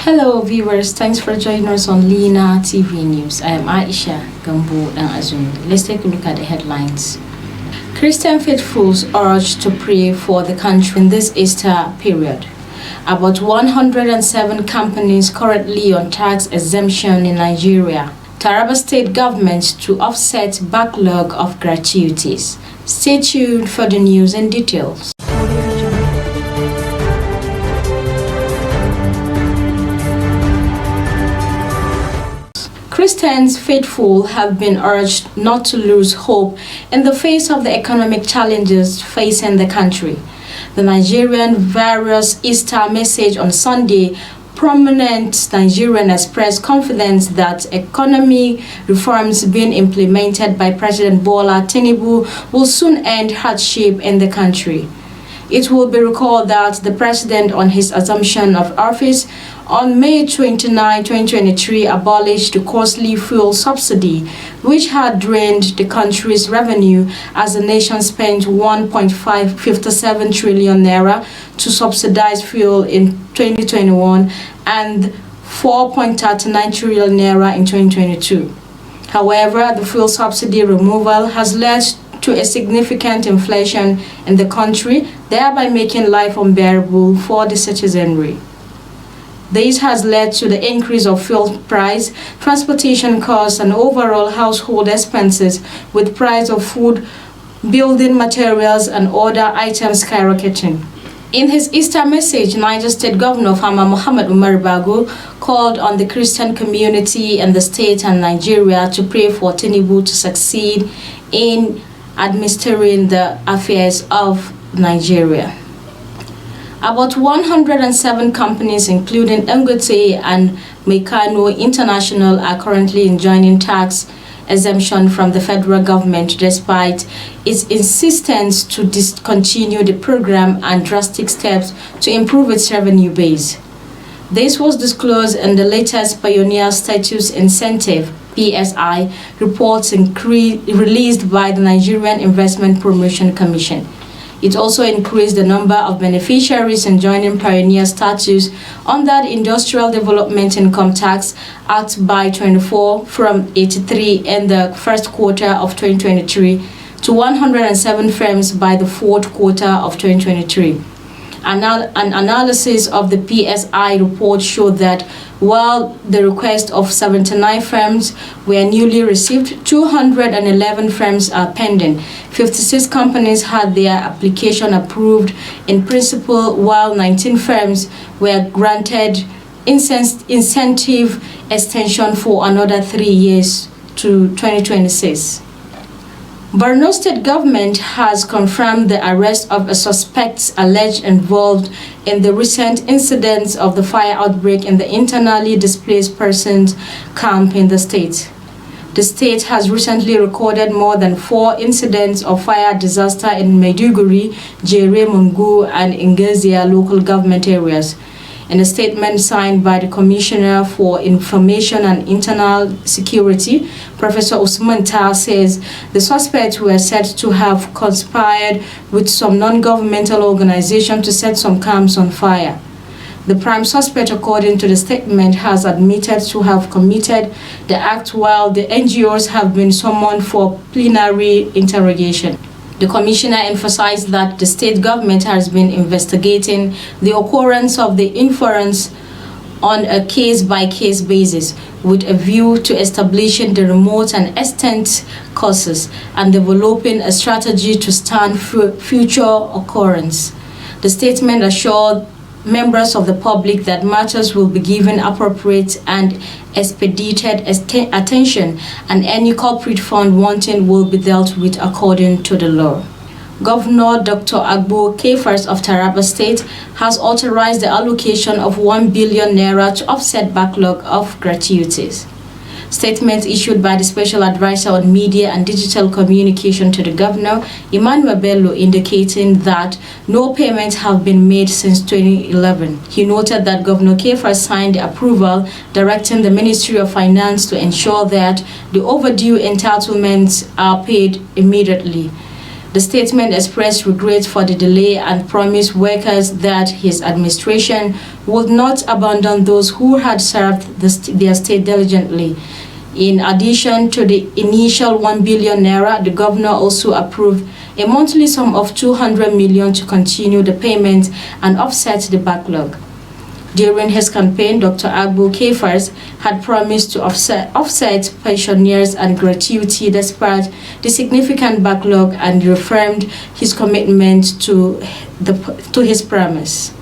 Hello viewers, thanks for joining us on Lina TV News. I am Aisha Gambo and Azumi. Let's take a look at the headlines. Christian faithfuls urged to pray for the country in this Easter period. About 107 companies currently on tax exemption in Nigeria. TARABA state government to offset backlog of gratuities. Stay tuned for the news and details. Christians faithful have been urged not to lose hope in the face of the economic challenges facing the country. The Nigerian various Easter message on Sunday, prominent Nigerians expressed confidence that economic reforms being implemented by President Bola Tinubu will soon end hardship in the country. It will be recalled that the president, on his assumption of office on May 29, 2023, abolished the costly fuel subsidy, which had drained the country's revenue as the nation spent 1.557 trillion naira to subsidize fuel in 2021 and 4.39 trillion naira in 2022. However, the fuel subsidy removal has led to a significant inflation in the country, thereby making life unbearable for the citizenry. This has led to the increase of fuel price, transportation costs, and overall household expenses, with price of food, building materials, and other items skyrocketing. In his Easter message, Niger State Governor Farmer Muhammad Umar Bago called on the Christian community and the state and Nigeria to pray for Tinubu to succeed in administering the affairs of Nigeria. About 107 companies, including Dangote and Mekano International, are currently enjoying tax exemption from the federal government despite its insistence to discontinue the program and drastic steps to improve its revenue base. This was disclosed in the latest Pioneer Status Incentive (PSI) reports released by the Nigerian Investment Promotion Commission. It also increased the number of beneficiaries enjoying pioneer status under the Industrial Development Income Tax Act by 24 from 83 in the first quarter of 2023 to 107 firms by the fourth quarter of 2023. An analysis of the PSI report showed that while the request of 79 firms were newly received, 211 firms are pending. 56 companies had their application approved in principle, while 19 firms were granted incentive extension for another 3 years to 2026. Borno State government has confirmed the arrest of a suspect alleged involved in the recent incidents of the fire outbreak in the internally displaced persons camp in the state. The state has recently recorded more than 4 incidents of fire disaster in Maiduguri, Jere, Mungu, and Ingezia local government areas. In a statement signed by the Commissioner for Information and Internal Security, Professor Usman Tar says the suspects were said to have conspired with some non-governmental organization to set some camps on fire. The prime suspect, according to the statement, has admitted to have committed the act, while the NGOs have been summoned for plenary interrogation. The commissioner emphasized that the state government has been investigating the occurrence of the inference on a case-by-case basis with a view to establishing the remote and extent causes and developing a strategy to stand future occurrence. The statement assured members of the public that matters will be given appropriate and expedited attention, and any culprit found wanting will be dealt with according to the law. Governor Dr. Agbo Kefars of Taraba State has authorized the allocation of 1 billion naira to offset backlog of gratuities. Statement issued by the Special Advisor on Media and Digital Communication to the Governor, Emmanuel Bello, indicating that no payments have been made since 2011. He noted that Governor Kefars signed the approval directing the Ministry of Finance to ensure that the overdue entitlements are paid immediately. The statement expressed regret for the delay and promised workers that his administration would not abandon those who had served their state diligently. In addition to the initial 1 billion naira, the governor also approved a monthly sum of 200 million to continue the payment and offset the backlog. During his campaign, Dr. Agbo Kefars had promised to offset pensioners and gratuity despite the significant backlog and reaffirmed his commitment to his promise.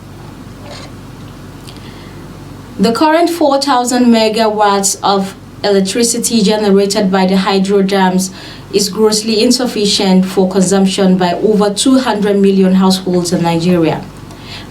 The current 4,000 megawatts of electricity generated by the hydro dams is grossly insufficient for consumption by over 200 million households in Nigeria.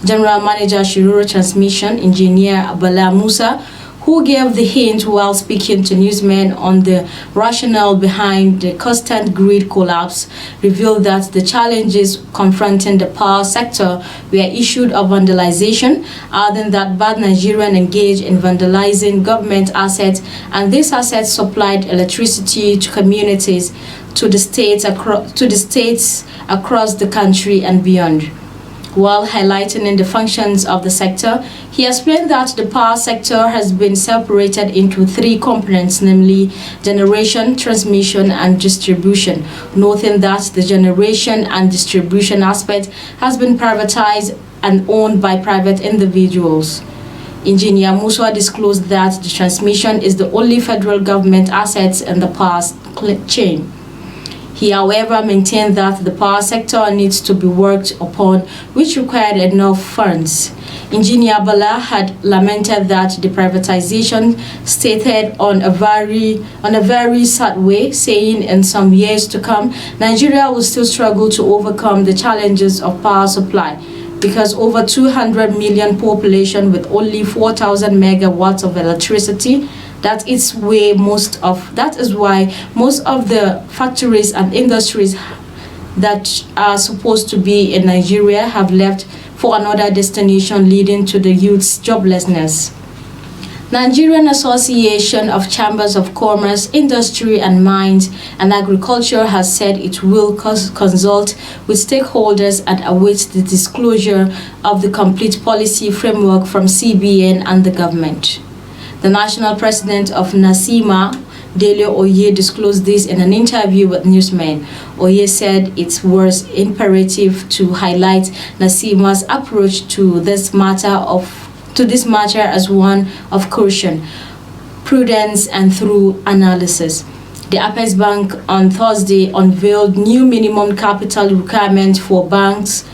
General Manager Shiroro Transmission Engineer Bala Musa, who gave the hint while speaking to newsmen on the rationale behind the constant grid collapse, revealed that the challenges confronting the power sector were issues of vandalization, adding that bad Nigerians engaged in vandalizing government assets, and these assets supplied electricity to communities, to the states across the country and beyond. While highlighting the functions of the sector, he explained that the power sector has been separated into three components, namely generation, transmission, and distribution, noting that the generation and distribution aspect has been privatized and owned by private individuals. Engineer Musa disclosed that the transmission is the only federal government asset in the power chain. He, however, maintained that the power sector needs to be worked upon, which required enough funds. Engineer Bala had lamented that the privatization started on a very sad way, saying in some years to come, Nigeria will still struggle to overcome the challenges of power supply, because over 200 million population with only 4,000 megawatts of electricity, that is why most of the factories and industries that are supposed to be in Nigeria have left for another destination, leading to the youth's joblessness. Nigerian Association of Chambers of Commerce, Industry and Mines and Agriculture has said it will consult with stakeholders and await the disclosure of the complete policy framework from CBN and the government. The national president of NASIMA, Dele Oye, disclosed this in an interview with newsmen. Oye said it was imperative to highlight NASIMA's approach to this matter as one of caution, prudence, and through analysis. The Apex Bank on Thursday unveiled new minimum capital requirements for banks,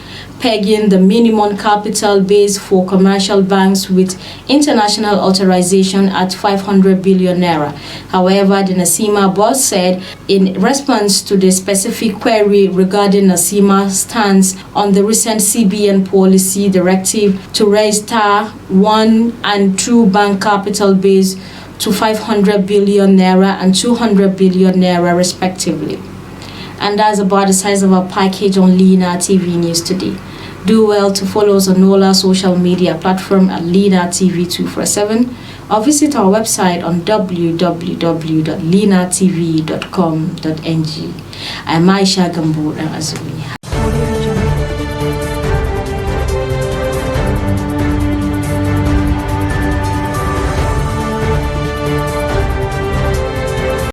pegging the minimum capital base for commercial banks with international authorization at 500 billion naira. However, the NASIMA boss said in response to the specific query regarding NASIMA's stance on the recent CBN policy directive to raise TAR 1 and 2 bank capital base to 500 billion naira and 200 billion naira respectively. And that's about the size of our package on Lina TV News today. Do well to follow us on all our social media platform at Lina TV 247 or visit our website on www.linatv.com.ng. I'm Aisha Gambo Azumi.